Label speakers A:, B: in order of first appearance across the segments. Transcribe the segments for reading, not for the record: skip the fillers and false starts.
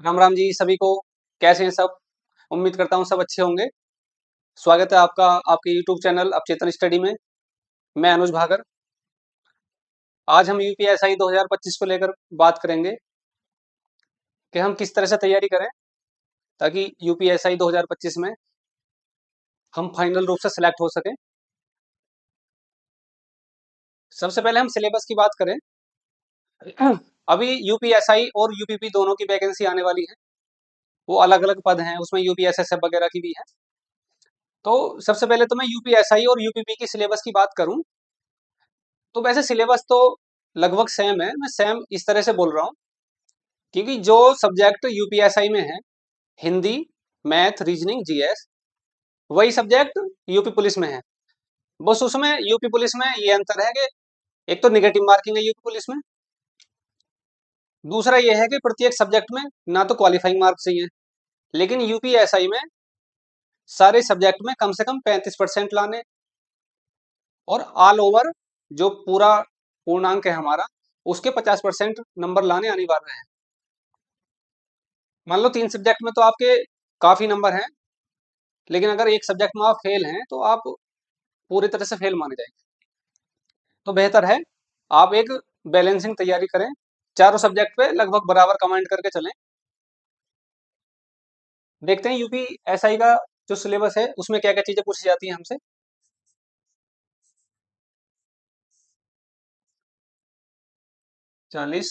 A: राम राम जी सभी को। कैसे हैं सब? उम्मीद करता हूँ सब अच्छे होंगे। स्वागत है आपका आपके YouTube चैनल अवचेतन स्टडी में। मैं अनुज भागर। आज हम यूपीएसआई 2025 को लेकर बात करेंगे कि हम किस तरह से तैयारी करें ताकि यूपीएसआई 2025 में हम फाइनल रूप से सिलेक्ट हो सकें। सबसे पहले हम सिलेबस की बात करें। अभी यूपीएसआई और यूपीपी दोनों की वैकेंसी आने वाली है। वो अलग अलग पद हैं, उसमें यूपीएसएसएफ वगैरह की भी है। तो सबसे पहले तो मैं यूपीएसआई और यूपीपी की सिलेबस की बात करूं तो वैसे सिलेबस तो लगभग सेम है। मैं सेम इस तरह से बोल रहा हूँ क्योंकि जो सब्जेक्ट यूपीएसआई में है, हिंदी, मैथ, रीजनिंग, जीएस, वही सब्जेक्ट यूपी पुलिस में है। बस उसमें यूपी पुलिस में ये अंतर है कि एक तो निगेटिव मार्किंग है यूपी पुलिस में, दूसरा ये है कि प्रत्येक सब्जेक्ट में ना तो क्वालिफाइंग मार्क्स चाहिए, लेकिन यूपीएसआई में सारे सब्जेक्ट में कम से कम 35% लाने और ऑल ओवर जो पूरा पूर्णांक है हमारा, उसके 50% नंबर लाने अनिवार्य है। मान लो 3 सब्जेक्ट में तो आपके काफी नंबर हैं, लेकिन अगर एक सब्जेक्ट में आप फेल हैं तो आप पूरी तरह से फेल माने जाएंगे। तो बेहतर है आप एक बैलेंसिंग तैयारी करें, चारों सब्जेक्ट पे लगभग बराबर कमांड करके चलें। देखते हैं यूपी एसआई का जो सिलेबस है उसमें क्या क्या चीजें पूछी जाती हैं हमसे। 40,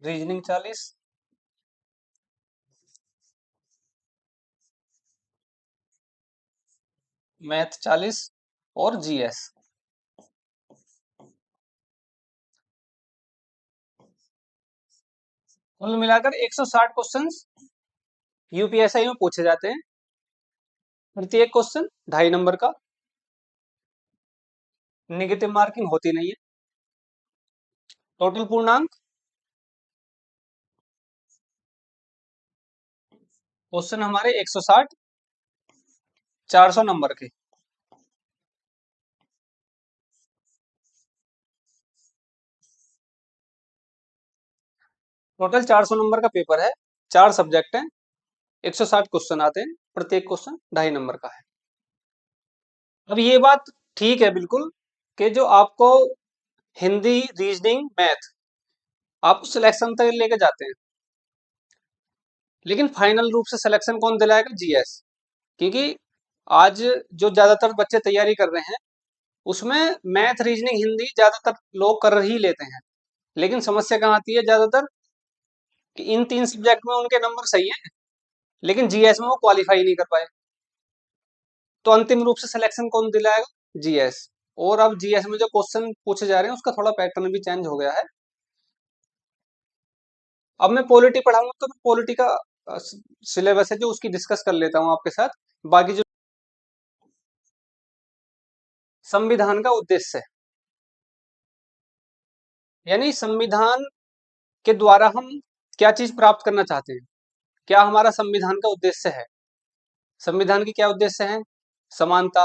A: रीजनिंग 40, मैथ 40 और जीएस। कुल मिलाकर 160 क्वेश्चंस यूपीएसआई में पूछे जाते हैं। प्रत्येक क्वेश्चन 2.5 नंबर का, निगेटिव मार्किंग होती नहीं है। टोटल पूर्णांक क्वेश्चन हमारे 160, 400 नंबर के। टोटल 400 नंबर का पेपर है, 4 सब्जेक्ट हैं, 160 क्वेश्चन आते हैं, प्रत्येक क्वेश्चन 2.5 नंबर का है। अब ये बात ठीक है बिल्कुल कि जो आपको हिंदी, रीजनिंग, मैथ आपको सिलेक्शन तक लेके जाते हैं, लेकिन फाइनल रूप से सिलेक्शन कौन दिलाएगा? जीएस। क्योंकि आज जो ज्यादातर बच्चे तैयारी कर रहे हैं उसमें मैथ, रीजनिंग, हिंदी ज्यादातर लोग कर ही लेते हैं, लेकिन समस्या कहाँ आती है ज्यादातर कि इन 3 सब्जेक्ट में उनके नंबर सही हैं, लेकिन जीएस में वो क्वालिफाई नहीं कर पाए। तो अंतिम रूप से सिलेक्शन कौन दिलाएगा? जीएस। और अब जीएस में जो क्वेश्चन पूछे जा रहे हैं उसका थोड़ा पैटर्न भी चेंज हो गया है। अब मैं पॉलिटी पढ़ाऊंगा तो पॉलिटी का सिलेबस है जो उसकी डिस्कस कर लेता हूं आपके साथ। बाकी जो संविधान का उद्देश्य है, यानी संविधान के द्वारा हम क्या चीज प्राप्त करना चाहते हैं, क्या हमारा संविधान का उद्देश्य है। संविधान की क्या उद्देश्य है? समानता,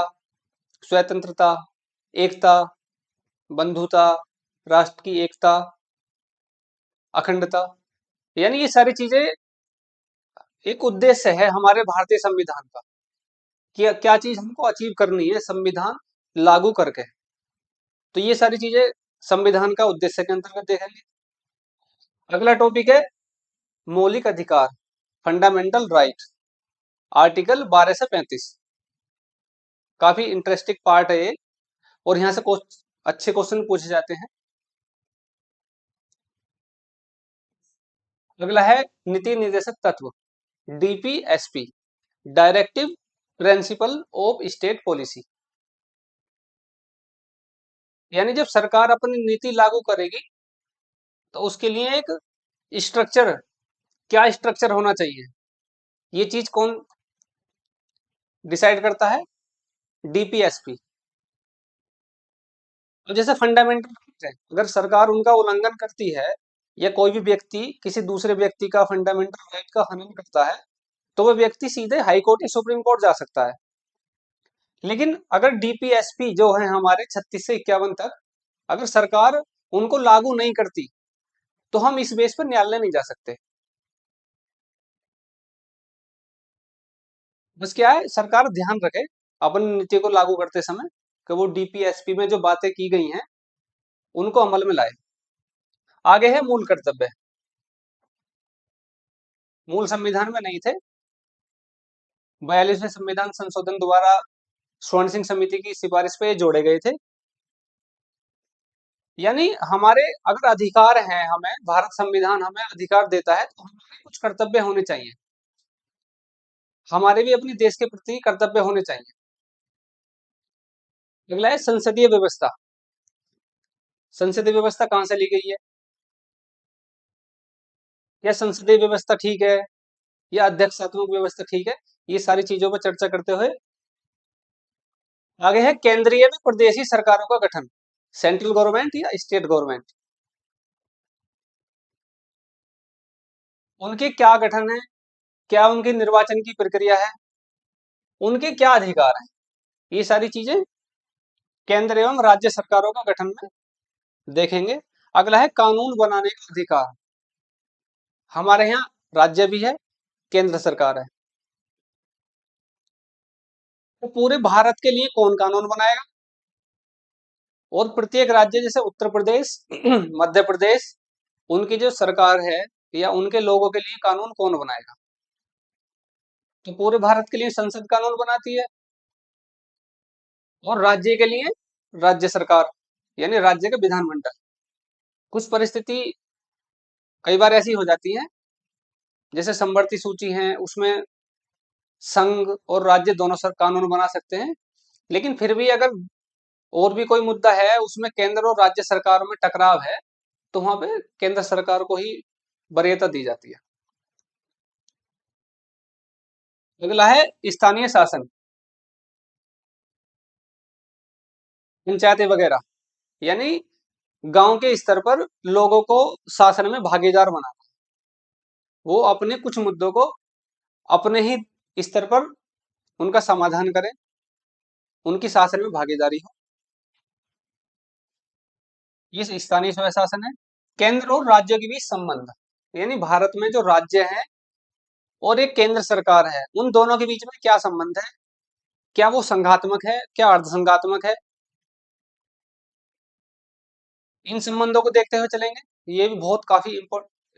A: स्वतंत्रता, एकता, बंधुता, राष्ट्र की एकता, अखंडता, यानी ये सारी चीजें एक उद्देश्य है हमारे भारतीय संविधान का कि क्या चीज हमको अचीव करनी है संविधान लागू करके। तो ये सारी चीजें संविधान का उद्देश्य के अंतर्गत देखेंगे। अगला टॉपिक है मौलिक अधिकार, फंडामेंटल राइट, आर्टिकल 12 से 35। काफी इंटरेस्टिंग पार्ट है ये, और यहाँ से अच्छे क्वेश्चन पूछे जाते हैं। अगला है नीति निर्देशक तत्व, DPSP, directive principle of state policy. यानी जब सरकार अपनी नीति लागू करेगी तो उसके लिए एक स्ट्रक्चर, क्या स्ट्रक्चर होना चाहिए, ये चीज कौन डिसाइड करता है? डीपीएसपी। तो जैसे फंडामेंटल राइट है, अगर सरकार उनका उल्लंघन करती है या कोई भी व्यक्ति किसी दूसरे व्यक्ति का फंडामेंटल राइट का हनन करता है, तो वह व्यक्ति सीधे हाई कोर्ट या सुप्रीम कोर्ट जा सकता है। लेकिन अगर डीपीएसपी जो है हमारे 36 से 51 तक, अगर सरकार उनको लागू नहीं करती, तो हम इस बेस पर न्यायालय नहीं जा सकते। बस क्या है, सरकार ध्यान रखे अपनी नीति को लागू करते समय कि वो डीपीएसपी में जो बातें की गई हैं उनको अमल में लाए। आगे है मूल कर्तव्य। मूल संविधान में नहीं थे, 42वें संविधान संशोधन द्वारा स्वर्ण सिंह समिति की सिफारिश पे ये जोड़े गए थे। यानी हमारे अगर अधिकार हैं, हमें भारत संविधान हमें अधिकार देता है, तो हमारे कुछ कर्तव्य होने चाहिए। हमारे भी अपने देश के प्रति कर्तव्य होने चाहिए। अगला है संसदीय व्यवस्था। संसदीय व्यवस्था कहाँ से ली गई है? या संसदीय व्यवस्था ठीक है या अध्यक्षात्मक व्यवस्था ठीक है? ये सारी चीजों पर चर्चा करते हुए आगे है केंद्रीय में प्रदेशी सरकारों का गठन। सेंट्रल गवर्नमेंट या स्टेट गवर्नमेंट, उनके क्या गठन है, क्या उनकी निर्वाचन की प्रक्रिया है, उनके क्या अधिकार हैं, ये सारी चीजें केंद्र एवं राज्य सरकारों का गठन में देखेंगे। अगला है कानून बनाने का अधिकार। हमारे यहाँ राज्य भी है, केंद्र सरकार है, तो पूरे भारत के लिए कौन कानून बनाएगा? और प्रत्येक राज्य जैसे उत्तर प्रदेश मध्य प्रदेश, उनकी जो सरकार है या उनके लोगों के लिए कानून कौन बनाएगा? तो पूरे भारत के लिए संसद कानून बनाती है, और राज्य के लिए राज्य सरकार यानी राज्य का विधानमंडल। कुछ परिस्थिति कई बार ऐसी हो जाती है, जैसे समवर्ती सूची है, उसमें संघ और राज्य दोनों सर कानून बना सकते हैं, लेकिन फिर भी अगर और भी कोई मुद्दा है, उसमें केंद्र और राज्य सरकार में टकराव है, तो वहां पे केंद्र सरकार को ही वरीयता दी जाती है। अगला है स्थानीय शासन, पंचायतें वगैरह, यानी गांव के स्तर पर लोगों को शासन में भागीदार बनाना। वो अपने कुछ मुद्दों को अपने ही स्तर पर उनका समाधान करें, उनकी शासन में भागीदारी हो, ये स्थानीय स्वशासन है। केंद्र और राज्यों के बीच संबंध, यानी भारत में जो राज्य है और एक केंद्र सरकार है, उन दोनों के बीच में क्या संबंध है, क्या वो संघात्मक है, क्या अर्धसंघात्मक है, इन संबंधों को देखते हुए चलेंगे। ये भी बहुत काफी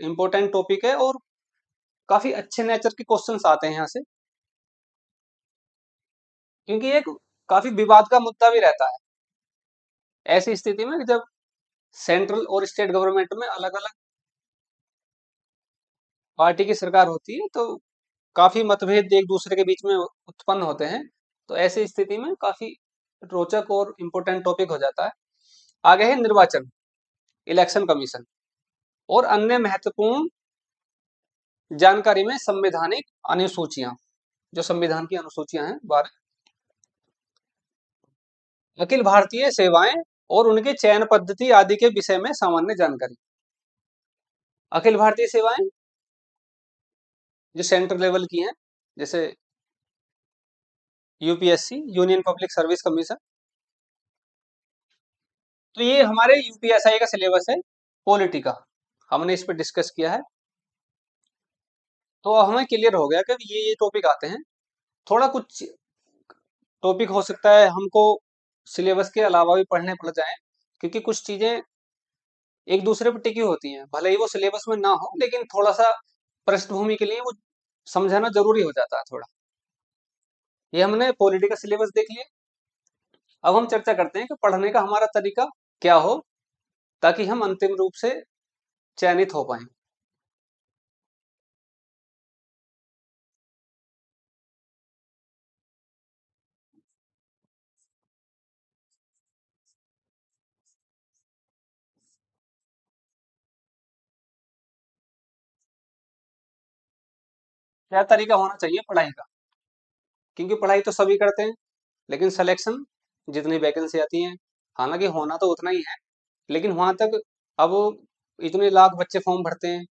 A: इम्पोर्टेंट टॉपिक है, और काफी अच्छे नेचर के क्वेश्चंस आते हैं यहाँ से, क्योंकि एक काफी विवाद का मुद्दा भी रहता है ऐसी स्थिति में जब सेंट्रल और स्टेट गवर्नमेंट में अलग अलग पार्टी की सरकार होती है, तो काफी मतभेद एक दूसरे के बीच में उत्पन्न होते हैं। तो ऐसी स्थिति में काफी रोचक और इम्पोर्टेंट टॉपिक हो जाता है। आगे है निर्वाचन, इलेक्शन कमीशन और अन्य महत्वपूर्ण जानकारी में संवैधानिक अनुसूचियां, जो संविधान की अनुसूचियां हैं 12, अखिल भारतीय सेवाएं और उनके चयन पद्धति आदि के विषय में सामान्य जानकारी। अखिल भारतीय सेवाएं जो सेंट्रल लेवल की हैं, जैसे UPSC, union public service commission, तो ये हमारे यूपीएसआई का सिलेबस है पॉलिटी का, हमने इस पर डिस्कस किया है, तो हमें क्लियर हो गया कि ये टॉपिक आते हैं। थोड़ा कुछ टॉपिक हो सकता है हमको सिलेबस के अलावा भी पढ़ने पड़ जाए, क्योंकि कुछ चीजें एक दूसरे पर टिकी होती हैं, भले ही वो सिलेबस में ना हो, लेकिन थोड़ा सा पृष्ठभूमि के लिए वो समझाना जरूरी हो जाता है थोड़ा। ये हमने पॉलिटी का सिलेबस देख लिया। अब हम चर्चा करते हैं कि पढ़ने का हमारा तरीका क्या हो, ताकि हम अंतिम रूप से चयनित हो पाए। क्या तरीका होना चाहिए पढ़ाई का? क्योंकि पढ़ाई तो सभी करते हैं, लेकिन सिलेक्शन, जितनी वैकेंसी आती है, हालांकि होना तो उतना ही है, लेकिन वहां तक अब इतने लाख बच्चे फॉर्म भरते हैं,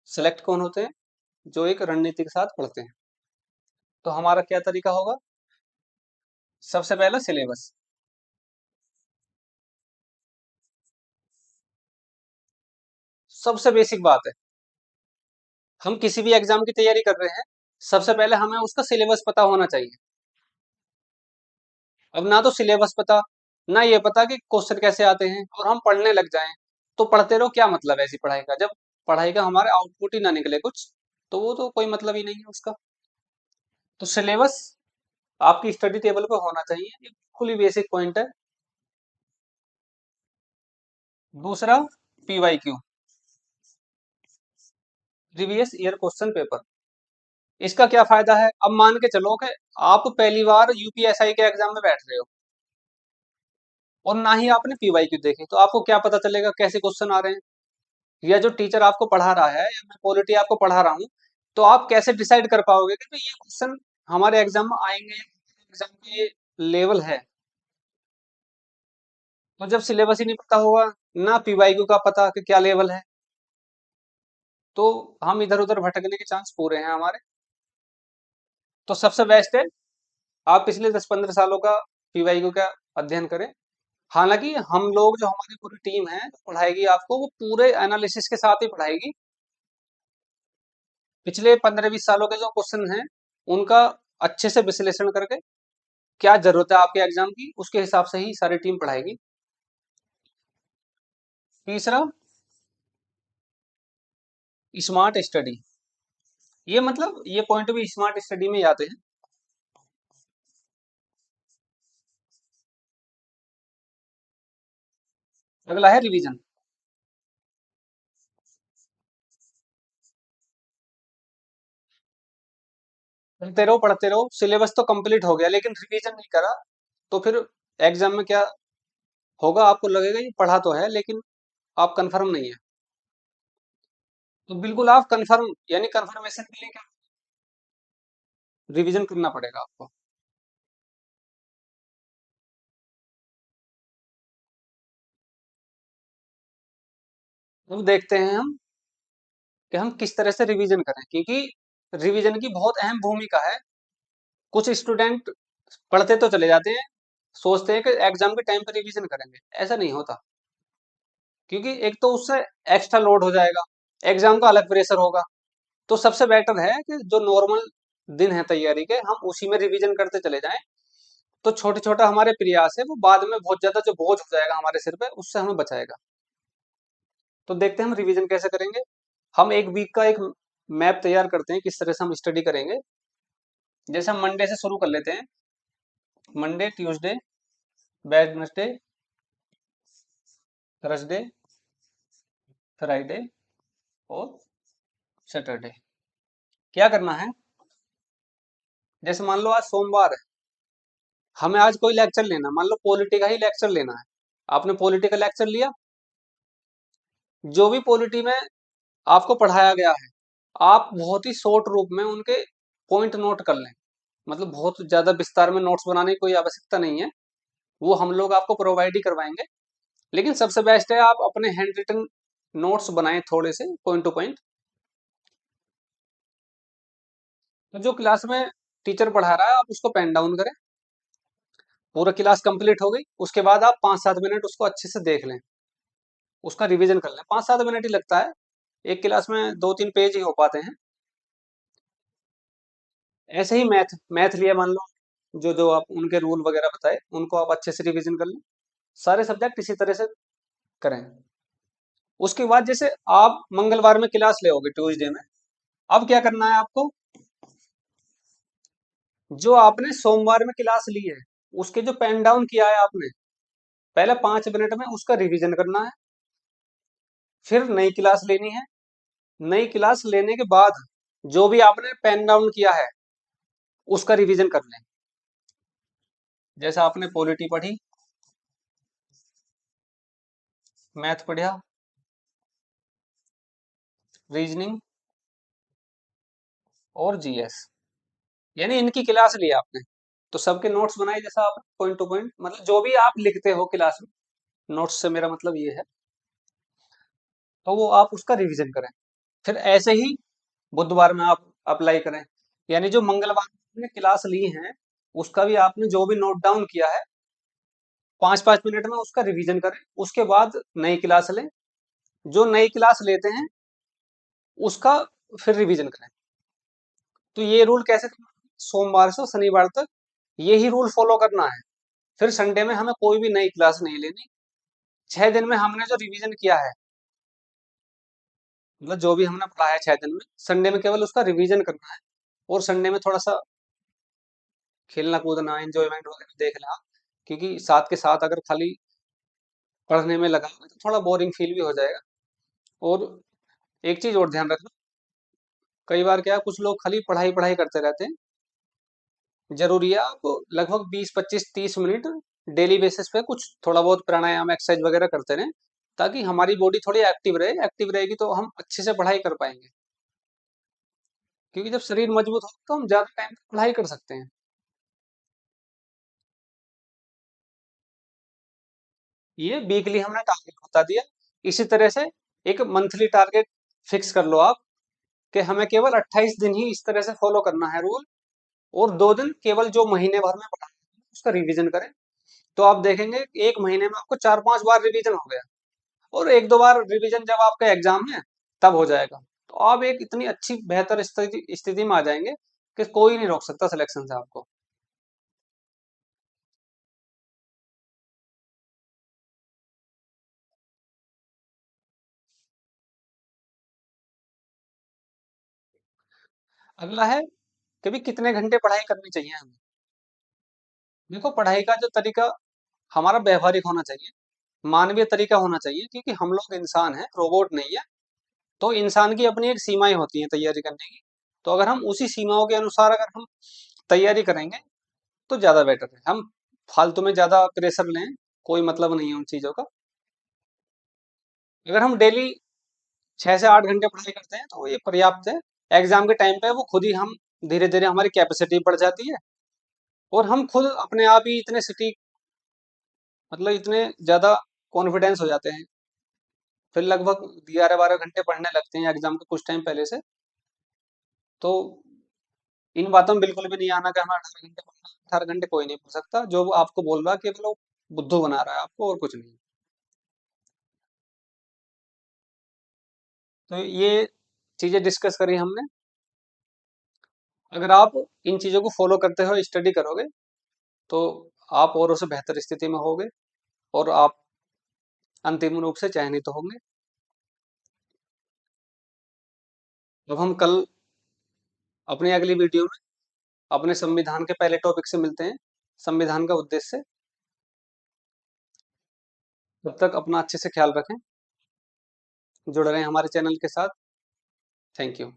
A: सिलेक्ट कौन होते हैं? जो एक रणनीति के साथ पढ़ते हैं। तो हमारा क्या तरीका होगा? सबसे पहला सिलेबस, सबसे बेसिक बात है, हम किसी भी एग्जाम की तैयारी कर रहे हैं, सबसे पहले हमें उसका सिलेबस पता होना चाहिए। अब ना तो सिलेबस पता, ना ये पता कि क्वेश्चन कैसे आते हैं, और हम पढ़ने लग जाएं, तो पढ़ते रहो, क्या मतलब है ऐसी पढ़ाई का, जब पढ़ाई का हमारे आउटपुट ही ना निकले कुछ, तो वो तो कोई मतलब ही नहीं है उसका। तो सिलेबस आपकी स्टडी टेबल पे होना चाहिए, ये बिल्कुल ही बेसिक पॉइंट है। दूसरा, PYQ, previous year question paper. इसका क्या फायदा है, अब मान के चलो कि आप पहली बार यूपीएसआई के एग्जाम में बैठ रहे हो, और ना ही आपने पीवाईक्यू देखे, तो आपको क्या पता चलेगा कैसे क्वेश्चन आ रहे हैं, या जो टीचर आपको पढ़ा रहा है, या मैं पॉलिटी आपको पढ़ा रहा हूँ, तो आप कैसे डिसाइड कर पाओगे कि भाई ये क्वेश्चन हमारे एग्जाम में आएंगे, एग्जाम के लेवल है। तो जब सिलेबस ही नहीं पता होगा, ना पीवाईक्यू का पता कि क्या लेवल है, तो हम इधर उधर भटकने के चांस पूरे हैं हमारे। तो सबसे बेस्ट है, आप पिछले 10-15 सालों का पीवाईक्यू का अध्ययन करें। हालांकि हम लोग, जो हमारी पूरी टीम है जो पढ़ाएगी आपको, वो पूरे एनालिसिस के साथ ही पढ़ाएगी। पिछले 15-20 सालों के जो क्वेश्चन हैं, उनका अच्छे से विश्लेषण करके क्या जरूरत है आपके एग्जाम की, उसके हिसाब से ही सारी टीम पढ़ाएगी। तीसरा, स्मार्ट स्टडी। ये मतलब ये पॉइंट भी स्मार्ट स्टडी में ही आते हैं। अगला है रिवीजन। पढ़ते रहो, सिलेबस तो कंप्लीट हो गया लेकिन रिवीजन नहीं करा, तो फिर एग्जाम में क्या होगा, आपको लगेगा ये पढ़ा तो है लेकिन आप कंफर्म नहीं है। तो बिल्कुल आप कंफर्म, यानी कंफर्मेशन के लिए क्या, रिवीजन करना पड़ेगा आपको। अब देखते हैं हम कि हम किस तरह से रिवीजन करें, क्योंकि रिवीजन की बहुत अहम भूमिका है। कुछ स्टूडेंट पढ़ते तो चले जाते हैं, सोचते हैं कि एग्जाम के टाइम पर रिवीजन करेंगे, ऐसा नहीं होता। क्योंकि एक तो उससे एक्स्ट्रा लोड हो जाएगा, एग्जाम का अलग प्रेशर होगा। तो सबसे बेटर है कि जो नॉर्मल दिन है तैयारी के, हम उसी में रिवीजन करते चले जाएं। तो छोटे छोटा हमारे प्रयास है, वो बाद में बहुत ज्यादा जो बोझ हो जाएगा हमारे सिर पे, उससे हमें बचाएगा। तो देखते हैं हम रिवीजन कैसे करेंगे। हम एक वीक का एक मैप तैयार करते हैं, किस तरह से हम स्टडी करेंगे। जैसे हम मंडे से शुरू कर लेते हैं, Monday, Tuesday, Wednesday, Thursday, Friday और सैटरडे। क्या करना है, जैसे मान लो आज सोमवार है, हमें आज कोई लेक्चर लेना, मान लो पॉलिटी का ही लेक्चर लेना है। आपने पॉलिटी का लेक्चर लिया, जो भी पॉलिटी में आपको पढ़ाया गया है, आप बहुत ही शॉर्ट रूप में उनके पॉइंट नोट कर लें। मतलब बहुत ज्यादा विस्तार में नोट्स बनाने की कोई आवश्यकता नहीं है, वो हम लोग आपको प्रोवाइड ही करवाएंगे। लेकिन सबसे बेस्ट है आप अपने हैंड रिटन नोट्स बनाएं, थोड़े से पॉइंट टू पॉइंट। तो जो क्लास में टीचर पढ़ा रहा है, आप उसको पेन डाउन करें। पूरा क्लास कंप्लीट हो गई, उसके बाद आप 5-7 मिनट उसको अच्छे से देख लें, उसका रिवीजन कर लें। 5-7 मिनट ही लगता है, एक क्लास में 2-3 पेज ही हो पाते हैं। ऐसे ही मैथ मैथ लिया मान लो, जो जो आप उनके रूल वगैरह बताए, उनको आप अच्छे से रिवीजन कर लें। सारे सब्जेक्ट इसी तरह से करें। उसके बाद जैसे आप मंगलवार में क्लास ले, ट्यूसडे में, अब क्या करना है आपको, जो आपने सोमवार में क्लास ली है, उसके जो पेन डाउन किया है आपने, पहले 5 मिनट में उसका रिवीजन करना है। फिर नई क्लास लेनी है, नई क्लास लेने के बाद जो भी आपने पेन डाउन किया है, उसका रिवीजन कर लें। जैसे आपने पॉलिटी पढ़ी, मैथ पढ़ा, रीजनिंग और जीएस, यानी इनकी क्लास ली आपने, तो सबके नोट्स बनाए, जैसा आप पॉइंट टू पॉइंट, मतलब जो भी आप लिखते हो क्लास में, नोट्स से मेरा मतलब ये है, तो वो आप उसका रिवीजन करें। फिर ऐसे ही बुधवार में आप अप्लाई करें, यानी जो मंगलवार में आपने क्लास ली है, उसका भी आपने जो भी नोट डाउन किया है, 5-5 मिनट में उसका रिवीजन करें। उसके बाद नई क्लास लें, जो नई क्लास लेते हैं उसका फिर रिवीजन करें। तो ये रूल कैसे, सोमवार से शनिवार तक यही रूल फॉलो करना है। फिर संडे में हमें कोई भी नई क्लास नहीं लेनी। 6 दिन में हमने जो रिवीजन किया है, मतलब जो भी हमने पढ़ा है 6 दिन में, संडे में केवल उसका रिवीजन करना है। और संडे में थोड़ा सा खेलना कूदना, एंजॉयमेंट वगैरह देख लें आप, क्योंकि साथ के साथ अगर खाली पढ़ने में लगा तो थोड़ा बोरिंग फील भी हो जाएगा। और एक चीज और ध्यान रखना, कई बार क्या है, कुछ लोग खाली पढ़ाई पढ़ाई करते रहते हैं। जरूरी है आप लगभग 20, 25, 30 मिनट डेली बेसिस पे कुछ थोड़ा बहुत प्राणायाम एक्सरसाइज वगैरह करते रहें, ताकि हमारी बॉडी थोड़ी एक्टिव रहे। एक्टिव रहेगी तो हम अच्छे से पढ़ाई कर पाएंगे, क्योंकि जब शरीर मजबूत हो तो हम ज्यादा टाइम तक पढ़ाई कर सकते हैं। ये वीकली हमने टारगेट बता दिया। इसी तरह से एक मंथली टारगेट फिक्स कर लो आप, कि हमें केवल 28 दिन ही इस तरह से फॉलो करना है रूल। और 2 दिन केवल जो महीने भर में पढ़ा है, उसका रिवीजन करें। तो आप देखेंगे एक महीने में आपको 4-5 बार रिवीजन हो गया। और 1-2 बार रिवीजन जब आपका एग्जाम है तब हो जाएगा। तो आप एक इतनी अच्छी बेहतर स्थिति स्थिति में आ जाएंगे कि कोई नहीं रोक सकता सिलेक्शन से आपको। अगला है कि भी कितने घंटे पढ़ाई करनी चाहिए हमें। देखो, पढ़ाई का जो तरीका हमारा व्यवहारिक होना चाहिए, मानवीय तरीका होना चाहिए, क्योंकि हम लोग इंसान हैं, रोबोट नहीं है। तो इंसान की अपनी एक सीमाएं होती हैं तैयारी करने की। तो अगर हम उसी सीमाओं के अनुसार अगर हम तैयारी करेंगे तो ज्यादा बेटर है। हम फालतू में ज्यादा प्रेशर लें, कोई मतलब नहीं है उन चीजों का। अगर हम डेली 6 से 8 घंटे पढ़ाई करते हैं तो ये पर्याप्त है। एग्जाम के टाइम पे वो खुद ही हम धीरे धीरे हमारी कैपेसिटी बढ़ जाती है। और हम खुद अपने आप ही इतने सिटी, मतलब इतने ज्यादा कॉन्फिडेंस हो जाते हैं। फिर लगभग 11-12 घंटे पढ़ने लगते हैं एग्जाम के कुछ टाइम पहले से। तो इन बातों में बिल्कुल भी नहीं आना कि हमें 18 घंटे पढ़ना। 18 घंटे कोई नहीं पढ़ सकता। जो वो आपको बोल रहा है केवल वो बुद्धू बना रहा है आपको, और कुछ नहीं। तो ये चीजें डिस्कस करी हमने। अगर आप इन चीजों को फॉलो करते हो, स्टडी करोगे, तो आप औरों से बेहतर स्थिति में होगे, और आप अंतिम रूप से चयनित होंगे। अब हम कल अपनी अगली वीडियो में अपने संविधान के पहले टॉपिक से मिलते हैं, संविधान का उद्देश्य। तब तक अपना अच्छे से ख्याल रखें, जुड़ रहे हैं हमारे चैनल के साथ। Thank you.